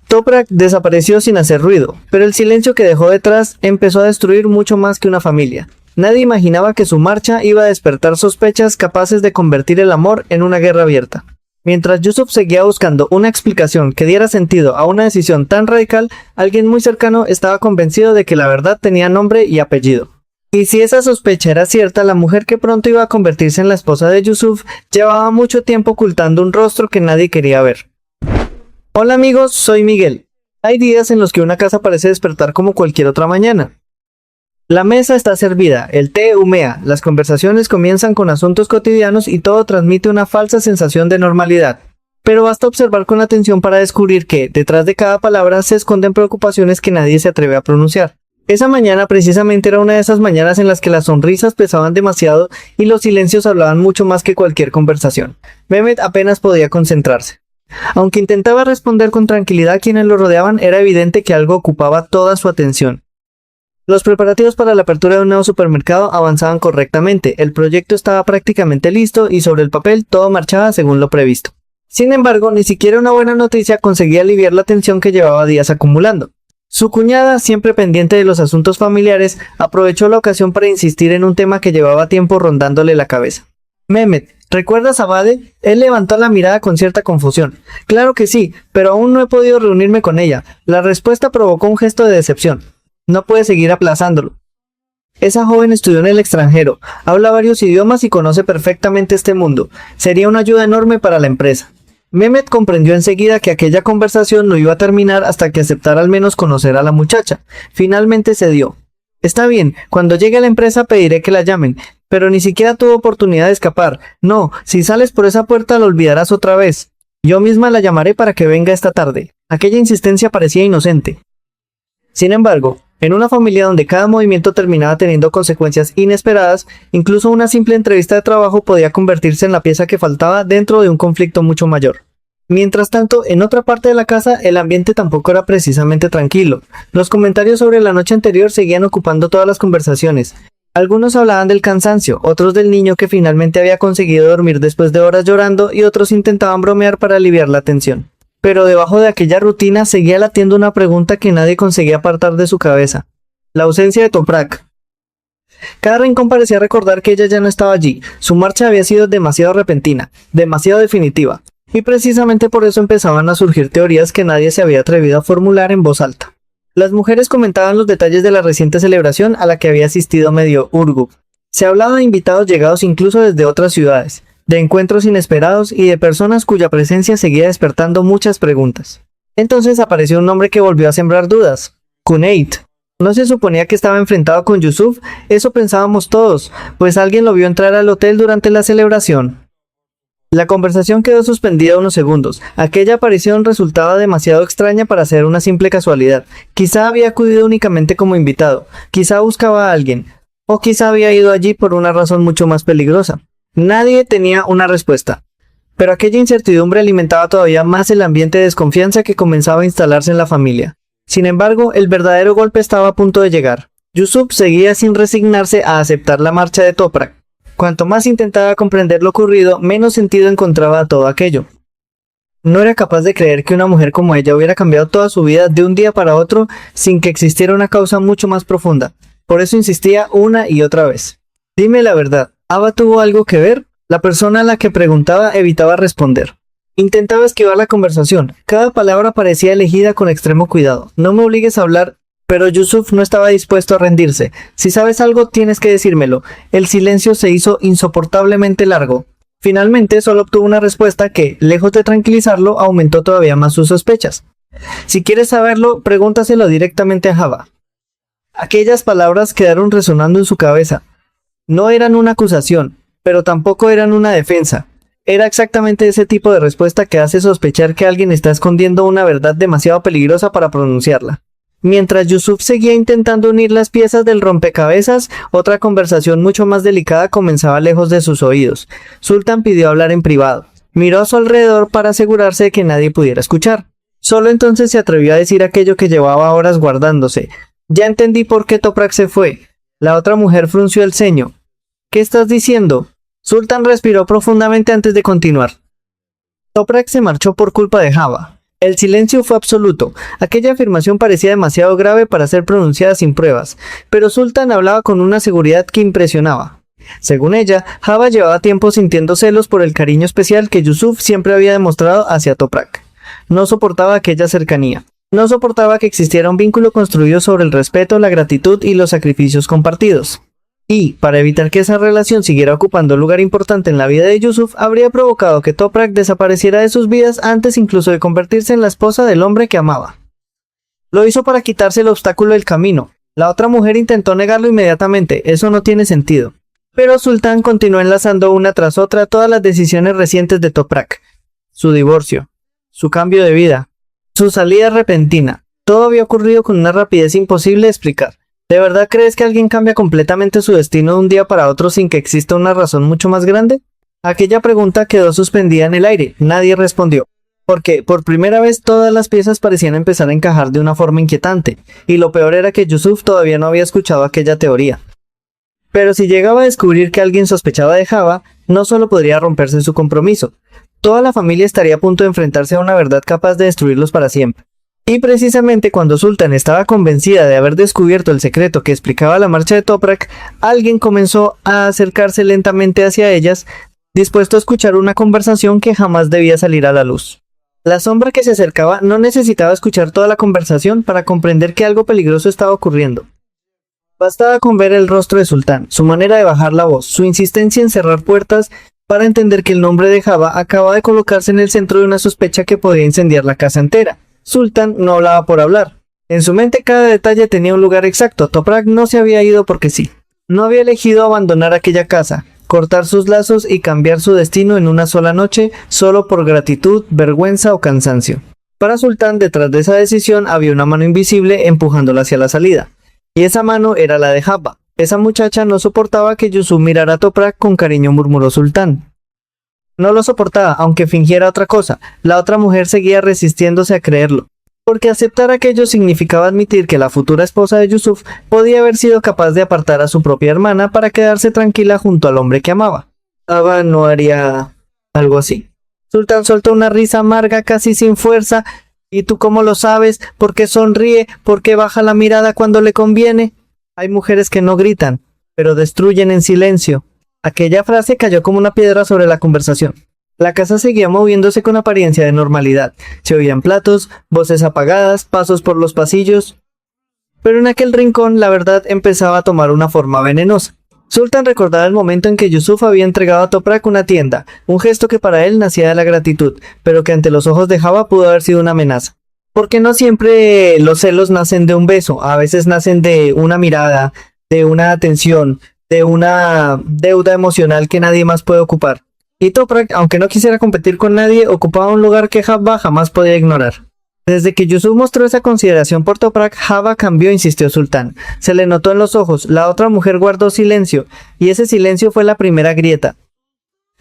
Toprak desapareció sin hacer ruido, pero el silencio que dejó detrás empezó a destruir mucho más que una familia. Nadie imaginaba que su marcha iba a despertar sospechas capaces de convertir el amor en una guerra abierta. Mientras Yusuf seguía buscando una explicación que diera sentido a una decisión tan radical, alguien muy cercano estaba convencido de que la verdad tenía nombre y apellido. Y si esa sospecha era cierta, la mujer que pronto iba a convertirse en la esposa de Yusuf llevaba mucho tiempo ocultando un rostro que nadie quería ver. Hola amigos, soy Miguel. Hay días en los que una casa parece despertar como cualquier otra mañana. La mesa está servida, el té humea, las conversaciones comienzan con asuntos cotidianos y todo transmite una falsa sensación de normalidad. Pero basta observar con atención para descubrir que, detrás de cada palabra, se esconden preocupaciones que nadie se atreve a pronunciar. Esa mañana precisamente era una de esas mañanas en las que las sonrisas pesaban demasiado y los silencios hablaban mucho más que cualquier conversación. Mehmet apenas podía concentrarse. Aunque intentaba responder con tranquilidad a quienes lo rodeaban, era evidente que algo ocupaba toda su atención. Los preparativos para la apertura de un nuevo supermercado avanzaban correctamente, el proyecto estaba prácticamente listo y sobre el papel todo marchaba según lo previsto. Sin embargo, ni siquiera una buena noticia conseguía aliviar la tensión que llevaba días acumulando. Su cuñada, siempre pendiente de los asuntos familiares, aprovechó la ocasión para insistir en un tema que llevaba tiempo rondándole la cabeza. Mehmet, ¿recuerdas a Bade? Él levantó la mirada con cierta confusión. Claro que sí, pero aún no he podido reunirme con ella. La respuesta provocó un gesto de decepción. No puede seguir aplazándolo. Esa joven estudió en el extranjero, habla varios idiomas y conoce perfectamente este mundo. Sería una ayuda enorme para la empresa. Mehmet comprendió enseguida que aquella conversación no iba a terminar hasta que aceptara al menos conocer a la muchacha. Finalmente cedió. Está bien, cuando llegue a la empresa pediré que la llamen, pero ni siquiera tuvo oportunidad de escapar. No, si sales por esa puerta la olvidarás otra vez. Yo misma la llamaré para que venga esta tarde. Aquella insistencia parecía inocente. Sin embargo, en una familia donde cada movimiento terminaba teniendo consecuencias inesperadas, incluso una simple entrevista de trabajo podía convertirse en la pieza que faltaba dentro de un conflicto mucho mayor. Mientras tanto, en otra parte de la casa, el ambiente tampoco era precisamente tranquilo. Los comentarios sobre la noche anterior seguían ocupando todas las conversaciones. Algunos hablaban del cansancio, otros del niño que finalmente había conseguido dormir después de horas llorando y otros intentaban bromear para aliviar la tensión. Pero debajo de aquella rutina seguía latiendo una pregunta que nadie conseguía apartar de su cabeza. La ausencia de Toprak. Cada rincón parecía recordar que ella ya no estaba allí. Su marcha había sido demasiado repentina, demasiado definitiva. Y precisamente por eso empezaban a surgir teorías que nadie se había atrevido a formular en voz alta. Las mujeres comentaban los detalles de la reciente celebración a la que había asistido medio Urgu. Se hablaba de invitados llegados incluso desde otras ciudades, de encuentros inesperados y de personas cuya presencia seguía despertando muchas preguntas. Entonces apareció un nombre que volvió a sembrar dudas. Cuneyt. ¿No se suponía que estaba enfrentado con Yusuf? Eso pensábamos todos, pues alguien lo vio entrar al hotel durante la celebración. La conversación quedó suspendida unos segundos. Aquella aparición resultaba demasiado extraña para ser una simple casualidad. Quizá había acudido únicamente como invitado, quizá buscaba a alguien, o quizá había ido allí por una razón mucho más peligrosa. Nadie tenía una respuesta, pero aquella incertidumbre alimentaba todavía más el ambiente de desconfianza que comenzaba a instalarse en la familia. Sin embargo, el verdadero golpe estaba a punto de llegar. Yusuf seguía sin resignarse a aceptar la marcha de Toprak. Cuanto más intentaba comprender lo ocurrido, menos sentido encontraba a todo aquello. No era capaz de creer que una mujer como ella hubiera cambiado toda su vida de un día para otro sin que existiera una causa mucho más profunda. Por eso insistía una y otra vez. Dime la verdad, ¿Ava tuvo algo que ver? La persona a la que preguntaba evitaba responder. Intentaba esquivar la conversación. Cada palabra parecía elegida con extremo cuidado. No me obligues a hablar. Pero Yusuf no estaba dispuesto a rendirse. Si sabes algo, tienes que decírmelo. El silencio se hizo insoportablemente largo. Finalmente, solo obtuvo una respuesta que, lejos de tranquilizarlo, aumentó todavía más sus sospechas. Si quieres saberlo, pregúntaselo directamente a Java. Aquellas palabras quedaron resonando en su cabeza. No eran una acusación, pero tampoco eran una defensa. Era exactamente ese tipo de respuesta que hace sospechar que alguien está escondiendo una verdad demasiado peligrosa para pronunciarla. Mientras Yusuf seguía intentando unir las piezas del rompecabezas, otra conversación mucho más delicada comenzaba lejos de sus oídos. Sultan pidió hablar en privado. Miró a su alrededor para asegurarse de que nadie pudiera escuchar. Solo entonces se atrevió a decir aquello que llevaba horas guardándose. Ya entendí por qué Toprak se fue. La otra mujer frunció el ceño. ¿Qué estás diciendo? Sultan respiró profundamente antes de continuar. Toprak se marchó por culpa de Java. El silencio fue absoluto. Aquella afirmación parecía demasiado grave para ser pronunciada sin pruebas, pero Sultan hablaba con una seguridad que impresionaba. Según ella, Java llevaba tiempo sintiendo celos por el cariño especial que Yusuf siempre había demostrado hacia Toprak. No soportaba aquella cercanía. No soportaba que existiera un vínculo construido sobre el respeto, la gratitud y los sacrificios compartidos. Y, para evitar que esa relación siguiera ocupando un lugar importante en la vida de Yusuf, habría provocado que Toprak desapareciera de sus vidas antes incluso de convertirse en la esposa del hombre que amaba. Lo hizo para quitarse el obstáculo del camino. La otra mujer intentó negarlo inmediatamente, eso no tiene sentido. Pero Sultan continuó enlazando una tras otra todas las decisiones recientes de Toprak. Su divorcio, su cambio de vida, su salida repentina. Todo había ocurrido con una rapidez imposible de explicar. ¿De verdad crees que alguien cambia completamente su destino de un día para otro sin que exista una razón mucho más grande? Aquella pregunta quedó suspendida en el aire. Nadie respondió. Porque, por primera vez, todas las piezas parecían empezar a encajar de una forma inquietante. Y lo peor era que Yusuf todavía no había escuchado aquella teoría. Pero si llegaba a descubrir que alguien sospechaba de Java, no solo podría romperse su compromiso. Toda la familia estaría a punto de enfrentarse a una verdad capaz de destruirlos para siempre. Y precisamente cuando Sultan estaba convencida de haber descubierto el secreto que explicaba la marcha de Toprak, alguien comenzó a acercarse lentamente hacia ellas, dispuesto a escuchar una conversación que jamás debía salir a la luz. La sombra que se acercaba no necesitaba escuchar toda la conversación para comprender que algo peligroso estaba ocurriendo. Bastaba con ver el rostro de Sultan, su manera de bajar la voz, su insistencia en cerrar puertas, para entender que el nombre de Java acababa de colocarse en el centro de una sospecha que podía incendiar la casa entera. Sultan no hablaba por hablar. En su mente cada detalle tenía un lugar exacto. Toprak no se había ido porque sí. No había elegido abandonar aquella casa, cortar sus lazos y cambiar su destino en una sola noche, solo por gratitud, vergüenza o cansancio. Para Sultan, detrás de esa decisión había una mano invisible empujándola hacia la salida. Y esa mano era la de Java. Esa muchacha no soportaba que Yusuf mirara a Toprak con cariño, murmuró Sultan. No lo soportaba, aunque fingiera otra cosa. La otra mujer seguía resistiéndose a creerlo. Porque aceptar aquello significaba admitir que la futura esposa de Yusuf podía haber sido capaz de apartar a su propia hermana para quedarse tranquila junto al hombre que amaba. Java no haría algo así. Sultan soltó una risa amarga casi sin fuerza. ¿Y tú cómo lo sabes? ¿Por qué sonríe? ¿Por qué baja la mirada cuando le conviene? Hay mujeres que no gritan, pero destruyen en silencio. Aquella frase cayó como una piedra sobre la conversación. La casa seguía moviéndose con apariencia de normalidad. Se oían platos, voces apagadas, pasos por los pasillos. Pero en aquel rincón la verdad empezaba a tomar una forma venenosa. Sultan recordaba el momento en que Yusuf había entregado a Toprak una tienda, un gesto que para él nacía de la gratitud, pero que ante los ojos de Java pudo haber sido una amenaza. Porque no siempre los celos nacen de un beso, a veces nacen de una mirada, de una atención, de una deuda emocional que nadie más puede ocupar. Y Toprak, aunque no quisiera competir con nadie, ocupaba un lugar que Java jamás podía ignorar. Desde que Yusuf mostró esa consideración por Toprak, Java cambió, insistió Sultan. Se le notó en los ojos, la otra mujer guardó silencio, y ese silencio fue la primera grieta.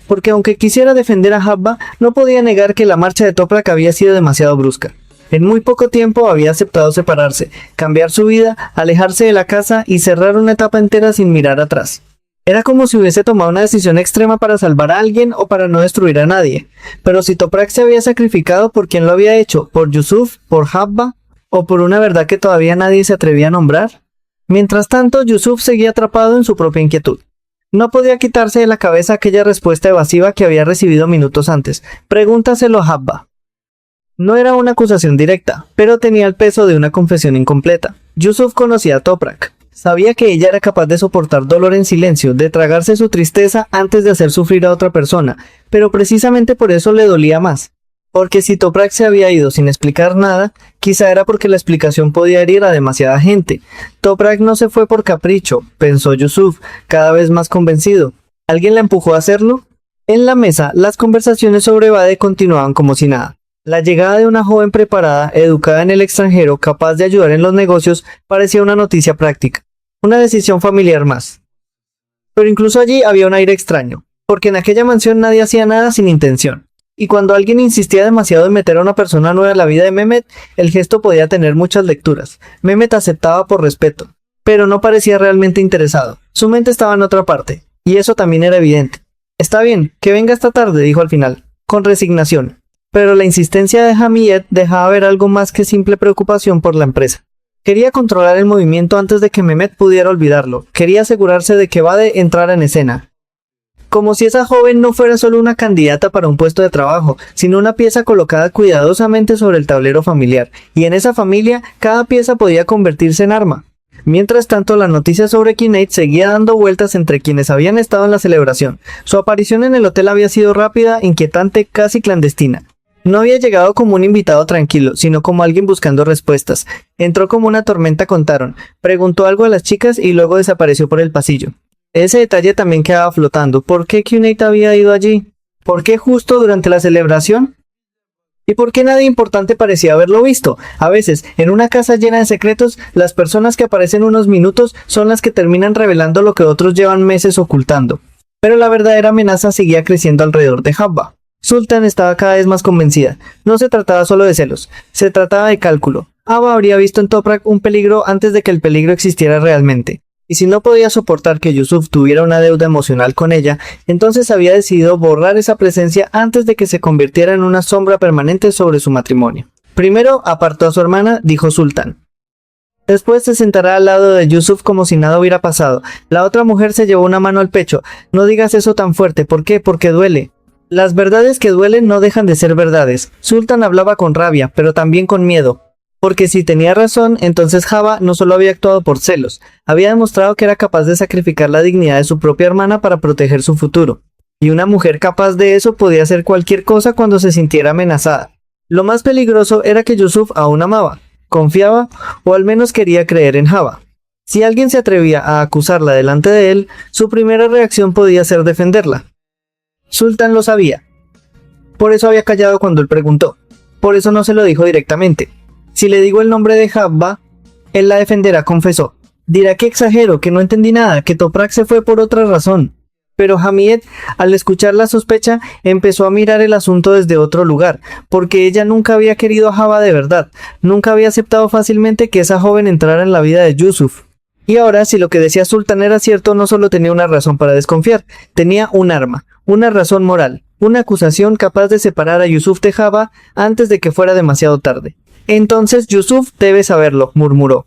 Porque aunque quisiera defender a Java, no podía negar que la marcha de Toprak había sido demasiado brusca. En muy poco tiempo había aceptado separarse, cambiar su vida, alejarse de la casa y cerrar una etapa entera sin mirar atrás. Era como si hubiese tomado una decisión extrema para salvar a alguien o para no destruir a nadie. Pero si Toprak se había sacrificado, ¿por quién lo había hecho? ¿Por Yusuf? ¿Por Java? ¿O por una verdad que todavía nadie se atrevía a nombrar? Mientras tanto, Yusuf seguía atrapado en su propia inquietud. No podía quitarse de la cabeza aquella respuesta evasiva que había recibido minutos antes. Pregúntaselo a Java. No era una acusación directa, pero tenía el peso de una confesión incompleta. Yusuf conocía a Toprak. Sabía que ella era capaz de soportar dolor en silencio, de tragarse su tristeza antes de hacer sufrir a otra persona, pero precisamente por eso le dolía más. Porque si Toprak se había ido sin explicar nada, quizá era porque la explicación podía herir a demasiada gente. Toprak no se fue por capricho, pensó Yusuf, cada vez más convencido. ¿Alguien la empujó a hacerlo? En la mesa, las conversaciones sobre Bade continuaban como si nada. La llegada de una joven preparada, educada en el extranjero, capaz de ayudar en los negocios, parecía una noticia práctica. Una decisión familiar más. Pero incluso allí había un aire extraño, porque en aquella mansión nadie hacía nada sin intención. Y cuando alguien insistía demasiado en meter a una persona nueva en la vida de Mehmet, el gesto podía tener muchas lecturas. Mehmet aceptaba por respeto, pero no parecía realmente interesado. Su mente estaba en otra parte, y eso también era evidente. Está bien, que venga esta tarde, dijo al final, con resignación. Pero la insistencia de Hamiyet dejaba ver algo más que simple preocupación por la empresa. Quería controlar el movimiento antes de que Mehmet pudiera olvidarlo. Quería asegurarse de que Bade entrara en escena. Como si esa joven no fuera solo una candidata para un puesto de trabajo, sino una pieza colocada cuidadosamente sobre el tablero familiar, y en esa familia cada pieza podía convertirse en arma. Mientras tanto, la noticia sobre Kinect seguía dando vueltas entre quienes habían estado en la celebración. Su aparición en el hotel había sido rápida, inquietante, casi clandestina. No había llegado como un invitado tranquilo, sino como alguien buscando respuestas. Entró como una tormenta, contaron, preguntó algo a las chicas y luego desapareció por el pasillo. Ese detalle también quedaba flotando. ¿Por qué Kinect había ido allí? ¿Por qué justo durante la celebración? ¿Y por qué nadie importante parecía haberlo visto? A veces, en una casa llena de secretos, las personas que aparecen unos minutos son las que terminan revelando lo que otros llevan meses ocultando. Pero la verdadera amenaza seguía creciendo alrededor de Habba. Sultan estaba cada vez más convencida. No se trataba solo de celos, se trataba de cálculo. Habba habría visto en Toprak un peligro antes de que el peligro existiera realmente. Y si no podía soportar que Yusuf tuviera una deuda emocional con ella, entonces había decidido borrar esa presencia antes de que se convirtiera en una sombra permanente sobre su matrimonio. Primero apartó a su hermana, dijo Sultan. Después se sentará al lado de Yusuf como si nada hubiera pasado. La otra mujer se llevó una mano al pecho. No digas eso tan fuerte. ¿Por qué? Porque duele. Las verdades que duelen no dejan de ser verdades. Sultan hablaba con rabia, pero también con miedo. Porque si tenía razón, entonces Java no solo había actuado por celos, había demostrado que era capaz de sacrificar la dignidad de su propia hermana para proteger su futuro. Y una mujer capaz de eso podía hacer cualquier cosa cuando se sintiera amenazada. Lo más peligroso era que Yusuf aún amaba, confiaba o al menos quería creer en Java. Si alguien se atrevía a acusarla delante de él, su primera reacción podía ser defenderla. Sultan lo sabía. Por eso había callado cuando él preguntó. Por eso no se lo dijo directamente. Si le digo el nombre de Habba, él la defenderá, confesó. Dirá que exagero, que no entendí nada, que Toprak se fue por otra razón. Pero Hamiyet, al escuchar la sospecha, empezó a mirar el asunto desde otro lugar, porque ella nunca había querido a Habba de verdad, nunca había aceptado fácilmente que esa joven entrara en la vida de Yusuf. Y ahora, si lo que decía Sultan era cierto, no solo tenía una razón para desconfiar, tenía un arma, una razón moral, una acusación capaz de separar a Yusuf de Habba antes de que fuera demasiado tarde. Entonces Yusuf debe saberlo, murmuró.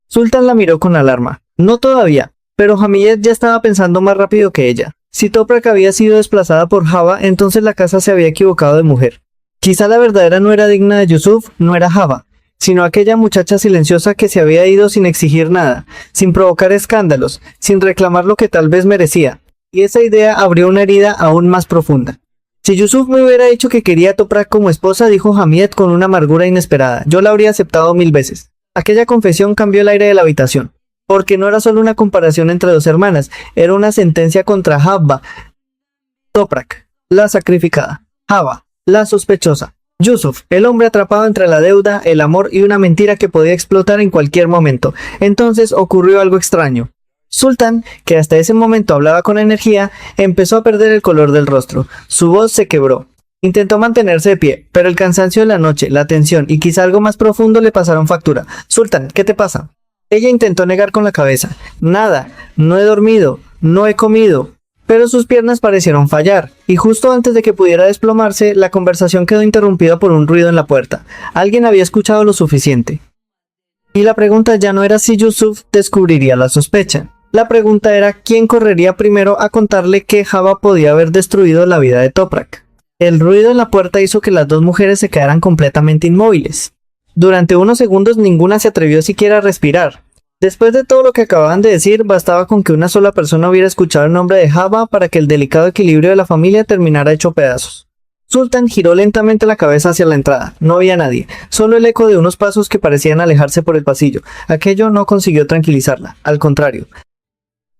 Sultan la miró con alarma. No todavía, pero Hamiyet ya estaba pensando más rápido que ella. Si Toprak había sido desplazada por Habba, entonces la casa se había equivocado de mujer. Quizá la verdadera no era digna de Yusuf, no era Habba, sino aquella muchacha silenciosa que se había ido sin exigir nada, sin provocar escándalos, sin reclamar lo que tal vez merecía. Y esa idea abrió una herida aún más profunda. Si Yusuf me hubiera dicho que quería a Toprak como esposa, dijo Hamiyet con una amargura inesperada, yo la habría aceptado 1000 veces. Aquella confesión cambió el aire de la habitación, porque no era solo una comparación entre dos hermanas, era una sentencia contra Habba. Toprak, la sacrificada. Habba, la sospechosa. Yusuf, el hombre atrapado entre la deuda, el amor y una mentira que podía explotar en cualquier momento. Entonces ocurrió algo extraño. Sultan, que hasta ese momento hablaba con energía, empezó a perder el color del rostro. Su voz se quebró. Intentó mantenerse de pie, pero el cansancio de la noche, la tensión y quizá algo más profundo le pasaron factura. Sultan, ¿qué te pasa? Ella intentó negar con la cabeza. Nada, no he dormido, no he comido. Pero sus piernas parecieron fallar, y justo antes de que pudiera desplomarse, la conversación quedó interrumpida por un ruido en la puerta. Alguien había escuchado lo suficiente. Y la pregunta ya no era si Yusuf descubriría la sospecha. La pregunta era quién correría primero a contarle que Habba podía haber destruido la vida de Toprak. El ruido en la puerta hizo que las dos mujeres se quedaran completamente inmóviles. Durante unos segundos ninguna se atrevió siquiera a respirar. Después de todo lo que acababan de decir, bastaba con que una sola persona hubiera escuchado el nombre de Habba para que el delicado equilibrio de la familia terminara hecho pedazos. Sultan giró lentamente la cabeza hacia la entrada. No había nadie, solo el eco de unos pasos que parecían alejarse por el pasillo. Aquello no consiguió tranquilizarla, al contrario.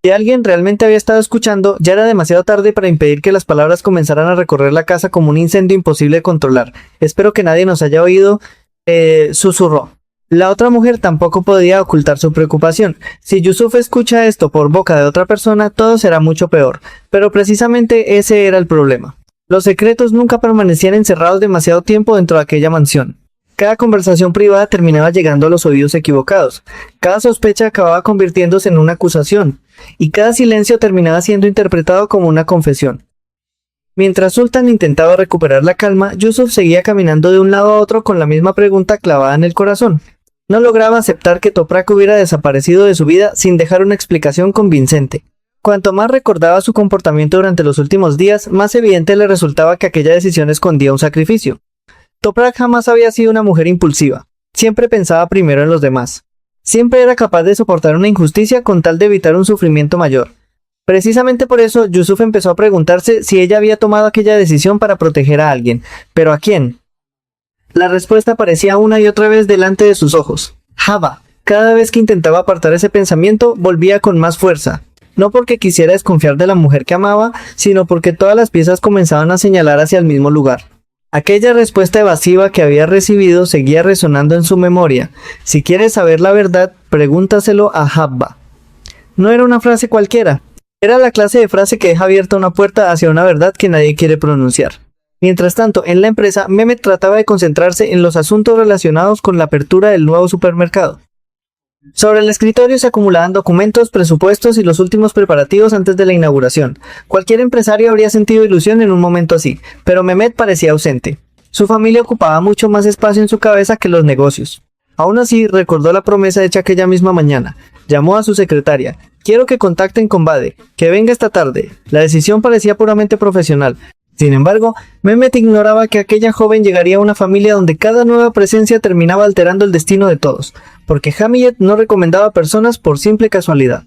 Si alguien realmente había estado escuchando, ya era demasiado tarde para impedir que las palabras comenzaran a recorrer la casa como un incendio imposible de controlar. Espero que nadie nos haya oído, susurró. La otra mujer tampoco podía ocultar su preocupación. Si Yusuf escucha esto por boca de otra persona, todo será mucho peor. Pero precisamente ese era el problema. Los secretos nunca permanecían encerrados demasiado tiempo dentro de aquella mansión. Cada conversación privada terminaba llegando a los oídos equivocados. Cada sospecha acababa convirtiéndose en una acusación. Y cada silencio terminaba siendo interpretado como una confesión. Mientras Sultan intentaba recuperar la calma, Yusuf seguía caminando de un lado a otro con la misma pregunta clavada en el corazón. No lograba aceptar que Toprak hubiera desaparecido de su vida sin dejar una explicación convincente. Cuanto más recordaba su comportamiento durante los últimos días, más evidente le resultaba que aquella decisión escondía un sacrificio. Toprak jamás había sido una mujer impulsiva. Siempre pensaba primero en los demás. Siempre era capaz de soportar una injusticia con tal de evitar un sufrimiento mayor. Precisamente por eso, Yusuf empezó a preguntarse si ella había tomado aquella decisión para proteger a alguien. ¿Pero a quién? La respuesta aparecía una y otra vez delante de sus ojos. Haba. Cada vez que intentaba apartar ese pensamiento, volvía con más fuerza. No porque quisiera desconfiar de la mujer que amaba, sino porque todas las piezas comenzaban a señalar hacia el mismo lugar. Aquella respuesta evasiva que había recibido seguía resonando en su memoria. Si quieres saber la verdad, pregúntaselo a Habba. No era una frase cualquiera. Era la clase de frase que deja abierta una puerta hacia una verdad que nadie quiere pronunciar. Mientras tanto, en la empresa, Mehmet trataba de concentrarse en los asuntos relacionados con la apertura del nuevo supermercado. Sobre el escritorio se acumulaban documentos, presupuestos y los últimos preparativos antes de la inauguración. Cualquier empresario habría sentido ilusión en un momento así, pero Mehmet parecía ausente. Su familia ocupaba mucho más espacio en su cabeza que los negocios. Aún así, recordó la promesa hecha aquella misma mañana. Llamó a su secretaria. Quiero que contacten con Bade, que venga esta tarde. La decisión parecía puramente profesional. Sin embargo, Mehmet ignoraba que aquella joven llegaría a una familia donde cada nueva presencia terminaba alterando el destino de todos, porque Hamiyet no recomendaba personas por simple casualidad.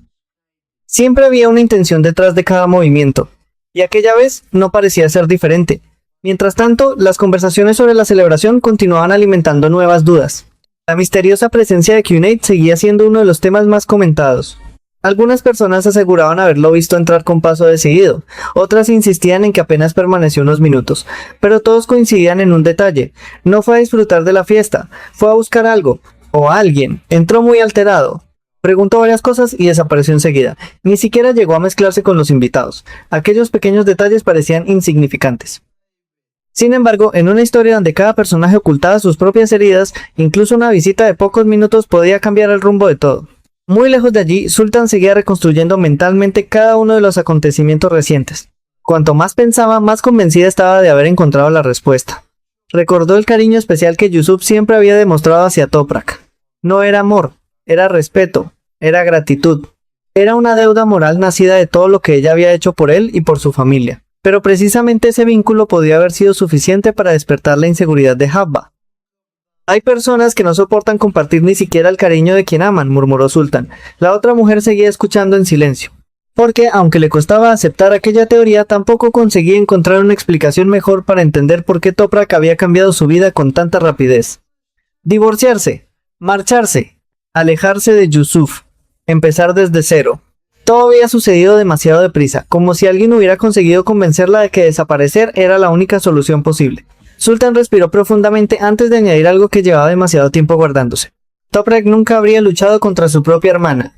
Siempre había una intención detrás de cada movimiento, y aquella vez no parecía ser diferente. Mientras tanto, las conversaciones sobre la celebración continuaban alimentando nuevas dudas. La misteriosa presencia de Cuneit seguía siendo uno de los temas más comentados. Algunas personas aseguraban haberlo visto entrar con paso decidido, otras insistían en que apenas permaneció unos minutos, pero todos coincidían en un detalle: no fue a disfrutar de la fiesta, fue a buscar algo, o a alguien. Entró muy alterado, preguntó varias cosas y desapareció enseguida. Ni siquiera llegó a mezclarse con los invitados. Aquellos pequeños detalles parecían insignificantes. Sin embargo, en una historia donde cada personaje ocultaba sus propias heridas, incluso una visita de pocos minutos podía cambiar el rumbo de todo. Muy lejos de allí, Sultan seguía reconstruyendo mentalmente cada uno de los acontecimientos recientes. Cuanto más pensaba, más convencida estaba de haber encontrado la respuesta. Recordó el cariño especial que Yusuf siempre había demostrado hacia Toprak. No era amor, era respeto, era gratitud. Era una deuda moral nacida de todo lo que ella había hecho por él y por su familia. Pero precisamente ese vínculo podía haber sido suficiente para despertar la inseguridad de Habba. Hay personas que no soportan compartir ni siquiera el cariño de quien aman, murmuró Sultan. La otra mujer seguía escuchando en silencio, porque, aunque le costaba aceptar aquella teoría, tampoco conseguía encontrar una explicación mejor para entender por qué Toprak había cambiado su vida con tanta rapidez. Divorciarse, marcharse, alejarse de Yusuf, empezar desde cero. Todo había sucedido demasiado deprisa, como si alguien hubiera conseguido convencerla de que desaparecer era la única solución posible. Sultan respiró profundamente antes de añadir algo que llevaba demasiado tiempo guardándose. Toprak nunca habría luchado contra su propia hermana.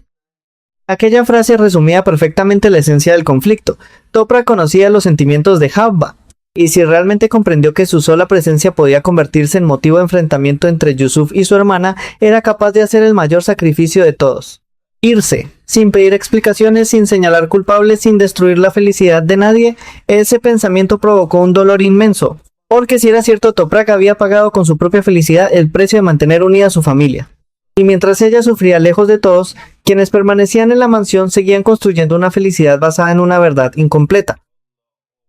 Aquella frase resumía perfectamente la esencia del conflicto. Toprak conocía los sentimientos de Habba, y si realmente comprendió que su sola presencia podía convertirse en motivo de enfrentamiento entre Yusuf y su hermana, era capaz de hacer el mayor sacrificio de todos. Irse, sin pedir explicaciones, sin señalar culpables, sin destruir la felicidad de nadie. Ese pensamiento provocó un dolor inmenso. Porque si era cierto, Toprak había pagado con su propia felicidad el precio de mantener unida a su familia. Y mientras ella sufría lejos de todos, quienes permanecían en la mansión seguían construyendo una felicidad basada en una verdad incompleta.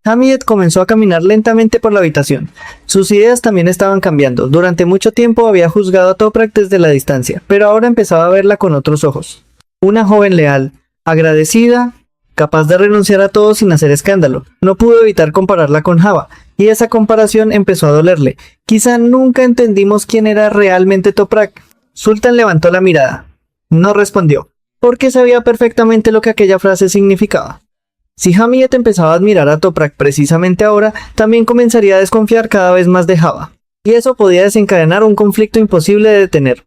Hamiyet comenzó a caminar lentamente por la habitación. Sus ideas también estaban cambiando. Durante mucho tiempo había juzgado a Toprak desde la distancia, pero ahora empezaba a verla con otros ojos. Una joven leal, agradecida, capaz de renunciar a todo sin hacer escándalo. No pudo evitar compararla con Haba, y esa comparación empezó a dolerle. Quizá nunca entendimos quién era realmente Toprak. Sultan levantó la mirada. No respondió, porque sabía perfectamente lo que aquella frase significaba. Si Hamiyet empezaba a admirar a Toprak precisamente ahora, también comenzaría a desconfiar cada vez más de Haba, y eso podía desencadenar un conflicto imposible de detener.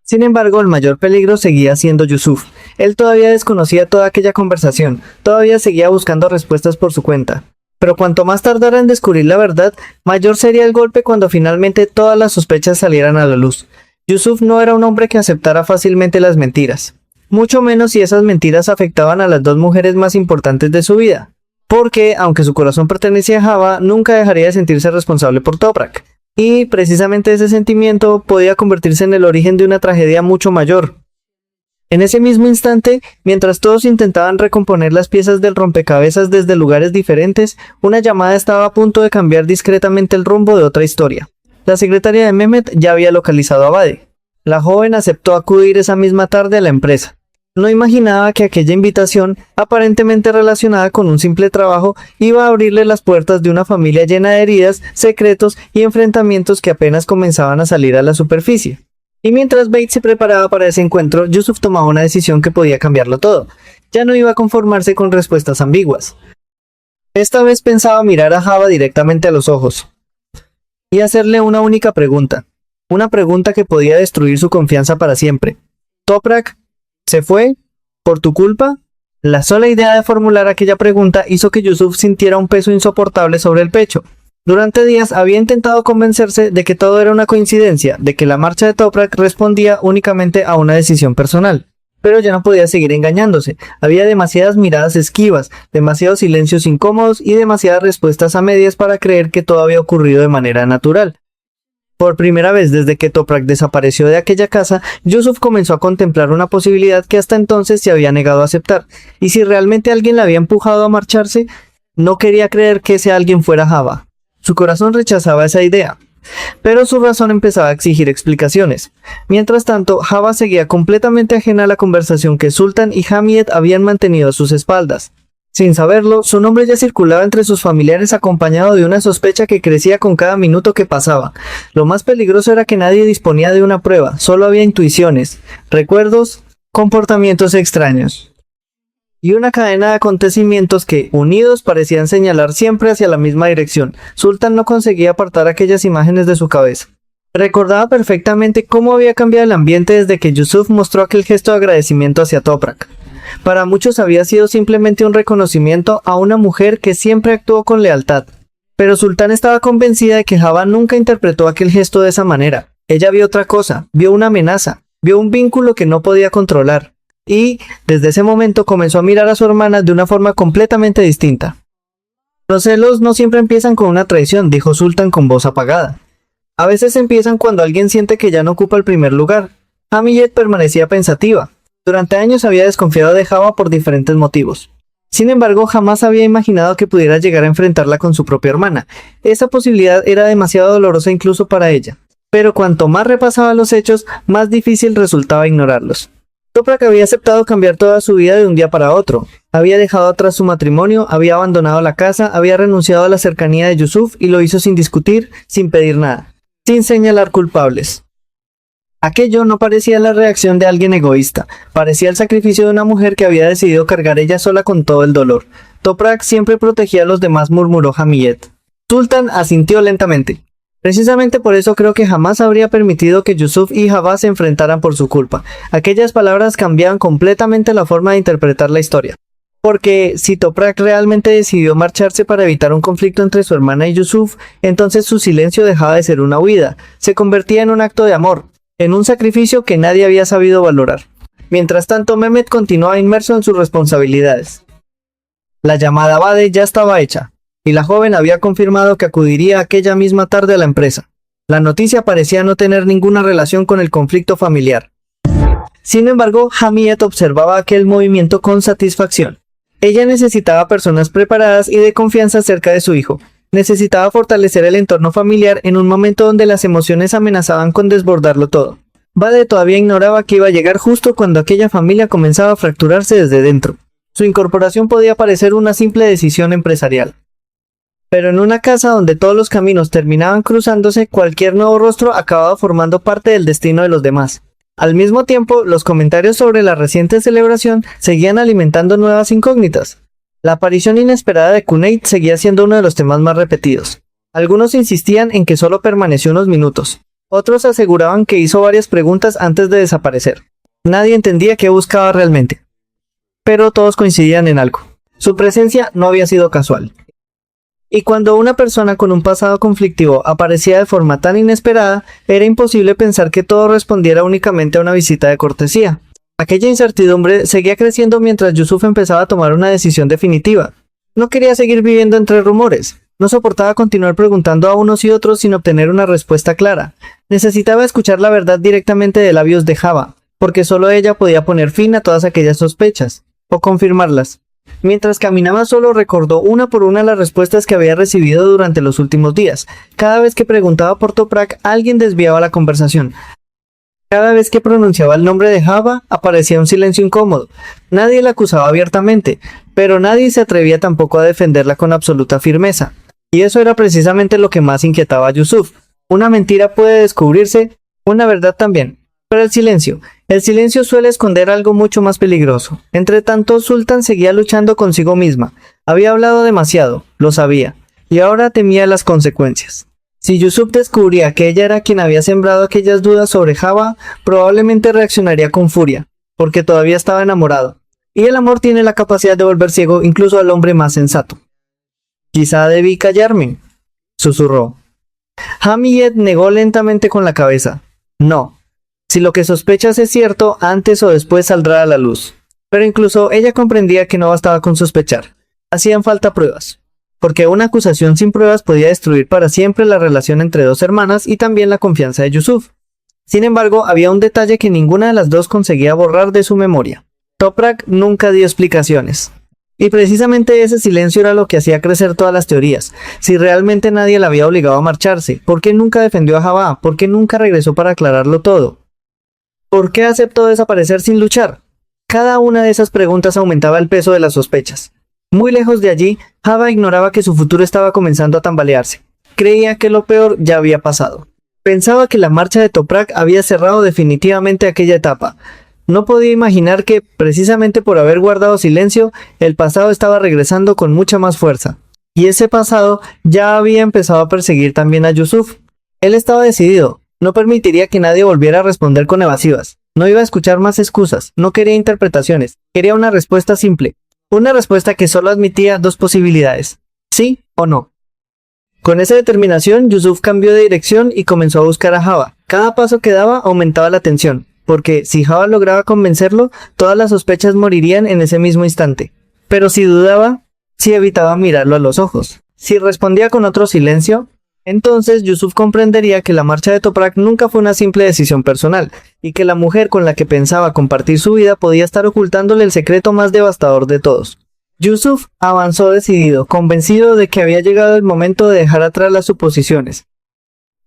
Sin embargo, el mayor peligro seguía siendo Yusuf. Él todavía desconocía toda aquella conversación, todavía seguía buscando respuestas por su cuenta. Pero cuanto más tardara en descubrir la verdad, mayor sería el golpe cuando finalmente todas las sospechas salieran a la luz. Yusuf no era un hombre que aceptara fácilmente las mentiras, mucho menos si esas mentiras afectaban a las dos mujeres más importantes de su vida. porque, aunque su corazón pertenecía a Java, nunca dejaría de sentirse responsable por Toprak. Y precisamente ese sentimiento podía convertirse en el origen de una tragedia mucho mayor. En ese mismo instante, mientras todos intentaban recomponer las piezas del rompecabezas desde lugares diferentes, una llamada estaba a punto de cambiar discretamente el rumbo de otra historia. La secretaria de Mehmet ya había localizado a Bade. La joven aceptó acudir esa misma tarde a la empresa. No imaginaba que aquella invitación, aparentemente relacionada con un simple trabajo, iba a abrirle las puertas de una familia llena de heridas, secretos y enfrentamientos que apenas comenzaban a salir a la superficie. Y mientras Bates se preparaba para ese encuentro, Yusuf tomaba una decisión que podía cambiarlo todo. Ya no iba a conformarse con respuestas ambiguas. Esta vez pensaba mirar a Java directamente a los ojos y hacerle una única pregunta. Una pregunta que podía destruir su confianza para siempre. ¿Toprak se fue por tu culpa? La sola idea de formular aquella pregunta hizo que Yusuf sintiera un peso insoportable sobre el pecho. Durante días había intentado convencerse de que todo era una coincidencia, de que la marcha de Toprak respondía únicamente a una decisión personal. Pero ya no podía seguir engañándose. Había demasiadas miradas esquivas, demasiados silencios incómodos y demasiadas respuestas a medias para creer que todo había ocurrido de manera natural. Por primera vez desde que Toprak desapareció de aquella casa, Yusuf comenzó a contemplar una posibilidad que hasta entonces se había negado a aceptar. Y si realmente alguien le había empujado a marcharse, no quería creer que ese alguien fuera Java. Su corazón rechazaba esa idea, pero su razón empezaba a exigir explicaciones. Mientras tanto, Java seguía completamente ajena a la conversación que Sultan y Hamiyet habían mantenido a sus espaldas. Sin saberlo, su nombre ya circulaba entre sus familiares acompañado de una sospecha que crecía con cada minuto que pasaba. Lo más peligroso era que nadie disponía de una prueba, solo había intuiciones, recuerdos, comportamientos extraños. Y una cadena de acontecimientos que, unidos, parecían señalar siempre hacia la misma dirección. Sultan no conseguía apartar aquellas imágenes de su cabeza. Recordaba perfectamente cómo había cambiado el ambiente desde que Yusuf mostró aquel gesto de agradecimiento hacia Toprak. Para muchos había sido simplemente un reconocimiento a una mujer que siempre actuó con lealtad. Pero Sultan estaba convencida de que Java nunca interpretó aquel gesto de esa manera. Ella vio otra cosa, vio una amenaza, vio un vínculo que no podía controlar. Y, desde ese momento, comenzó a mirar a su hermana de una forma completamente distinta. Los celos no siempre empiezan con una traición, dijo Sultan con voz apagada. A veces empiezan cuando alguien siente que ya no ocupa el primer lugar. Hamiyet permanecía pensativa. Durante años había desconfiado de Java por diferentes motivos. Sin embargo, jamás había imaginado que pudiera llegar a enfrentarla con su propia hermana. Esa posibilidad era demasiado dolorosa incluso para ella. Pero cuanto más repasaba los hechos, más difícil resultaba ignorarlos. Toprak había aceptado cambiar toda su vida de un día para otro. Había dejado atrás su matrimonio, había abandonado la casa, había renunciado a la cercanía de Yusuf y lo hizo sin discutir, sin pedir nada, sin señalar culpables. Aquello no parecía la reacción de alguien egoísta, parecía el sacrificio de una mujer que había decidido cargar ella sola con todo el dolor. Toprak siempre protegía a los demás, murmuró Hamiyet. Sultan asintió lentamente. Precisamente por eso creo que jamás habría permitido que Yusuf y Java se enfrentaran por su culpa. Aquellas palabras cambiaban completamente la forma de interpretar la historia. Porque si Toprak realmente decidió marcharse para evitar un conflicto entre su hermana y Yusuf, entonces su silencio dejaba de ser una huida, se convertía en un acto de amor, en un sacrificio que nadie había sabido valorar. Mientras tanto, Mehmet continuaba inmerso en sus responsabilidades. La llamada a Bade ya estaba hecha, y la joven había confirmado que acudiría aquella misma tarde a la empresa. La noticia parecía no tener ninguna relación con el conflicto familiar. Sin embargo, Hamiyet observaba aquel movimiento con satisfacción. Ella necesitaba personas preparadas y de confianza cerca de su hijo. Necesitaba fortalecer el entorno familiar en un momento donde las emociones amenazaban con desbordarlo todo. Bade todavía ignoraba que iba a llegar justo cuando aquella familia comenzaba a fracturarse desde dentro. Su incorporación podía parecer una simple decisión empresarial. Pero en una casa donde todos los caminos terminaban cruzándose, cualquier nuevo rostro acababa formando parte del destino de los demás. Al mismo tiempo, los comentarios sobre la reciente celebración seguían alimentando nuevas incógnitas. La aparición inesperada de Cuneit seguía siendo uno de los temas más repetidos. Algunos insistían en que solo permaneció unos minutos. Otros aseguraban que hizo varias preguntas antes de desaparecer. Nadie entendía qué buscaba realmente. Pero todos coincidían en algo. Su presencia no había sido casual. Y cuando una persona con un pasado conflictivo aparecía de forma tan inesperada, era imposible pensar que todo respondiera únicamente a una visita de cortesía. Aquella incertidumbre seguía creciendo mientras Yusuf empezaba a tomar una decisión definitiva. No quería seguir viviendo entre rumores. No soportaba continuar preguntando a unos y otros sin obtener una respuesta clara. Necesitaba escuchar la verdad directamente de labios de Java, porque solo ella podía poner fin a todas aquellas sospechas, o confirmarlas. Mientras caminaba solo recordó una por una las respuestas que había recibido durante los últimos días. Cada vez que preguntaba por Toprak, alguien desviaba la conversación. Cada vez que pronunciaba el nombre de Java, aparecía un silencio incómodo. Nadie la acusaba abiertamente, pero nadie se atrevía tampoco a defenderla con absoluta firmeza. Y eso era precisamente lo que más inquietaba a Yusuf. Una mentira puede descubrirse, una verdad también. Pero el silencio suele esconder algo mucho más peligroso. Entre tanto, Sultan seguía luchando consigo misma. Había hablado demasiado, lo sabía, y ahora temía las consecuencias. Si Yusuf descubría que ella era quien había sembrado aquellas dudas sobre Java, probablemente reaccionaría con furia, porque todavía estaba enamorado. Y el amor tiene la capacidad de volver ciego incluso al hombre más sensato. Quizá debí callarme, susurró. Hamiyet negó lentamente con la cabeza. No. Si lo que sospechas es cierto, antes o después saldrá a la luz. Pero incluso ella comprendía que no bastaba con sospechar. Hacían falta pruebas. Porque una acusación sin pruebas podía destruir para siempre la relación entre dos hermanas y también la confianza de Yusuf. Sin embargo, había un detalle que ninguna de las dos conseguía borrar de su memoria. Toprak nunca dio explicaciones. Y precisamente ese silencio era lo que hacía crecer todas las teorías. Si realmente nadie la había obligado a marcharse, ¿por qué nunca defendió a Java? ¿Por qué nunca regresó para aclararlo todo? ¿Por qué aceptó desaparecer sin luchar? Cada una de esas preguntas aumentaba el peso de las sospechas. Muy lejos de allí, Java ignoraba que su futuro estaba comenzando a tambalearse. Creía que lo peor ya había pasado. Pensaba que la marcha de Toprak había cerrado definitivamente aquella etapa. No podía imaginar que, precisamente por haber guardado silencio, el pasado estaba regresando con mucha más fuerza. Y ese pasado ya había empezado a perseguir también a Yusuf. Él estaba decidido. No permitiría que nadie volviera a responder con evasivas. No iba a escuchar más excusas. No quería interpretaciones. Quería una respuesta simple. Una respuesta que solo admitía dos posibilidades. Sí o no. Con esa determinación, Yusuf cambió de dirección y comenzó a buscar a Java. Cada paso que daba aumentaba la tensión, porque si Java lograba convencerlo, todas las sospechas morirían en ese mismo instante. Pero si dudaba, si evitaba mirarlo a los ojos, si respondía con otro silencio, entonces Yusuf comprendería que la marcha de Toprak nunca fue una simple decisión personal, y que la mujer con la que pensaba compartir su vida podía estar ocultándole el secreto más devastador de todos. Yusuf avanzó decidido, convencido de que había llegado el momento de dejar atrás las suposiciones.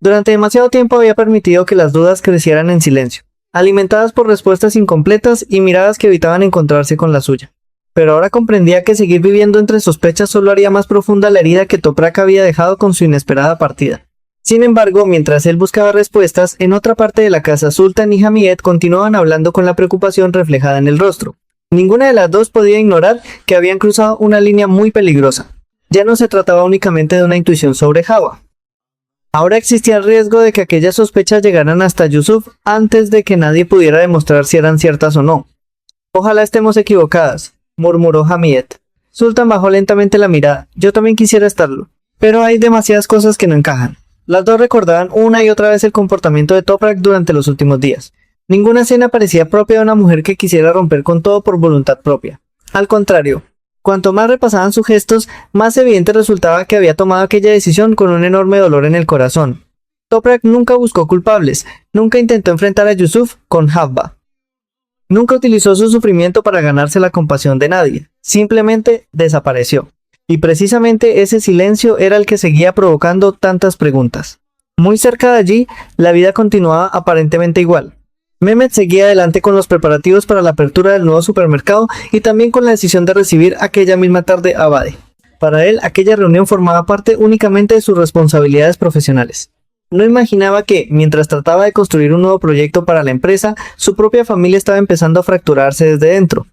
Durante demasiado tiempo había permitido que las dudas crecieran en silencio, alimentadas por respuestas incompletas y miradas que evitaban encontrarse con la suya. Pero ahora comprendía que seguir viviendo entre sospechas solo haría más profunda la herida que Toprak había dejado con su inesperada partida. Sin embargo, mientras él buscaba respuestas, en otra parte de la casa Sultan y Hamiyet continuaban hablando con la preocupación reflejada en el rostro. Ninguna de las dos podía ignorar que habían cruzado una línea muy peligrosa. Ya no se trataba únicamente de una intuición sobre Java. Ahora existía el riesgo de que aquellas sospechas llegaran hasta Yusuf antes de que nadie pudiera demostrar si eran ciertas o no. Ojalá estemos equivocadas, murmuró Hamiyet. Sultan bajó lentamente la mirada. Yo también quisiera estarlo. Pero hay demasiadas cosas que no encajan. Las dos recordaban una y otra vez el comportamiento de Toprak durante los últimos días. Ninguna escena parecía propia de una mujer que quisiera romper con todo por voluntad propia. Al contrario, cuanto más repasaban sus gestos, más evidente resultaba que había tomado aquella decisión con un enorme dolor en el corazón. Toprak nunca buscó culpables, nunca intentó enfrentar a Yusuf con Java. Nunca utilizó su sufrimiento para ganarse la compasión de nadie, simplemente desapareció. Y precisamente ese silencio era el que seguía provocando tantas preguntas. Muy cerca de allí, la vida continuaba aparentemente igual. Mehmet seguía adelante con los preparativos para la apertura del nuevo supermercado y también con la decisión de recibir aquella misma tarde a Bade. Para él, aquella reunión formaba parte únicamente de sus responsabilidades profesionales. No imaginaba que, mientras trataba de construir un nuevo proyecto para la empresa, su propia familia estaba empezando a fracturarse desde dentro.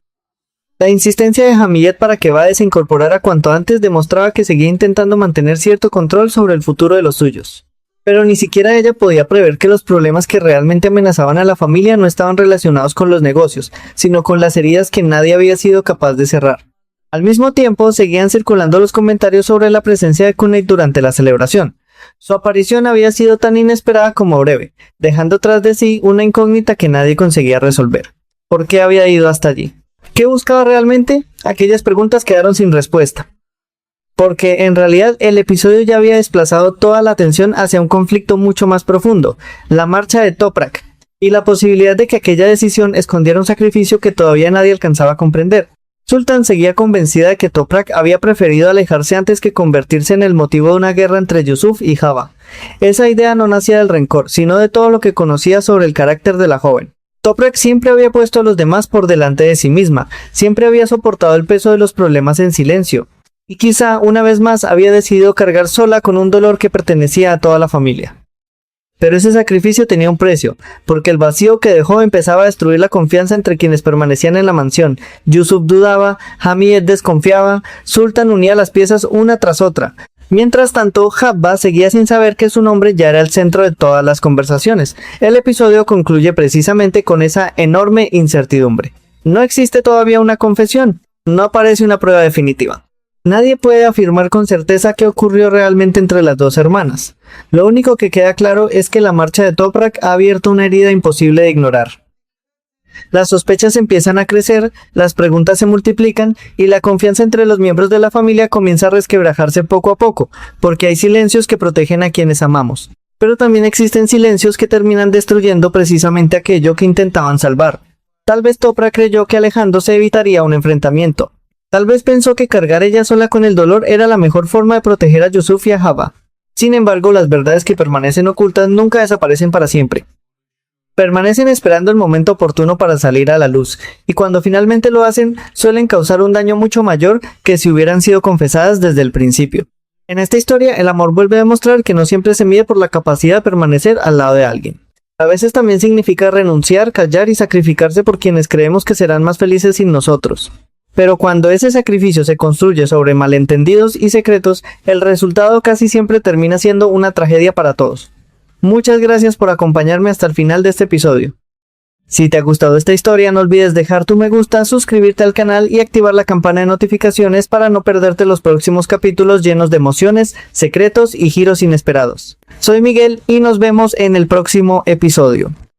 La insistencia de Hamiyet para que Bade se incorporara cuanto antes demostraba que seguía intentando mantener cierto control sobre el futuro de los suyos. Pero ni siquiera ella podía prever que los problemas que realmente amenazaban a la familia no estaban relacionados con los negocios, sino con las heridas que nadie había sido capaz de cerrar. Al mismo tiempo, seguían circulando los comentarios sobre la presencia de Cuneit durante la celebración. Su aparición había sido tan inesperada como breve, dejando tras de sí una incógnita que nadie conseguía resolver. ¿Por qué había ido hasta allí? ¿Qué buscaba realmente? Aquellas preguntas quedaron sin respuesta. porque en realidad el episodio ya había desplazado toda la atención hacia un conflicto mucho más profundo, la marcha de Toprak, y la posibilidad de que aquella decisión escondiera un sacrificio que todavía nadie alcanzaba a comprender. Sultan seguía convencida de que Toprak había preferido alejarse antes que convertirse en el motivo de una guerra entre Yusuf y Java. Esa idea no nacía del rencor, sino de todo lo que conocía sobre el carácter de la joven. Toprak siempre había puesto a los demás por delante de sí misma, siempre había soportado el peso de los problemas en silencio, y quizá una vez más había decidido cargar sola con un dolor que pertenecía a toda la familia. Pero ese sacrificio tenía un precio, porque el vacío que dejó empezaba a destruir la confianza entre quienes permanecían en la mansión. Yusuf dudaba, Hamid desconfiaba, Sultan unía las piezas una tras otra. Mientras tanto, Habba seguía sin saber que su nombre ya era el centro de todas las conversaciones. El episodio concluye precisamente con esa enorme incertidumbre. No existe todavía una confesión, no aparece una prueba definitiva. Nadie puede afirmar con certeza qué ocurrió realmente entre las dos hermanas. Lo único que queda claro es que la marcha de Toprak ha abierto una herida imposible de ignorar. Las sospechas empiezan a crecer, las preguntas se multiplican y la confianza entre los miembros de la familia comienza a resquebrajarse poco a poco, porque hay silencios que protegen a quienes amamos. Pero también existen silencios que terminan destruyendo precisamente aquello que intentaban salvar. Tal vez Toprak creyó que alejándose evitaría un enfrentamiento. Tal vez pensó que cargar ella sola con el dolor era la mejor forma de proteger a Yusuf y a Java. Sin embargo, las verdades que permanecen ocultas nunca desaparecen para siempre. Permanecen esperando el momento oportuno para salir a la luz, y cuando finalmente lo hacen, suelen causar un daño mucho mayor que si hubieran sido confesadas desde el principio. En esta historia, el amor vuelve a demostrar que no siempre se mide por la capacidad de permanecer al lado de alguien. A veces también significa renunciar, callar y sacrificarse por quienes creemos que serán más felices sin nosotros. Pero cuando ese sacrificio se construye sobre malentendidos y secretos, el resultado casi siempre termina siendo una tragedia para todos. Muchas gracias por acompañarme hasta el final de este episodio. Si te ha gustado esta historia, no olvides dejar tu me gusta, suscribirte al canal y activar la campana de notificaciones para no perderte los próximos capítulos llenos de emociones, secretos y giros inesperados. Soy Miguel y nos vemos en el próximo episodio.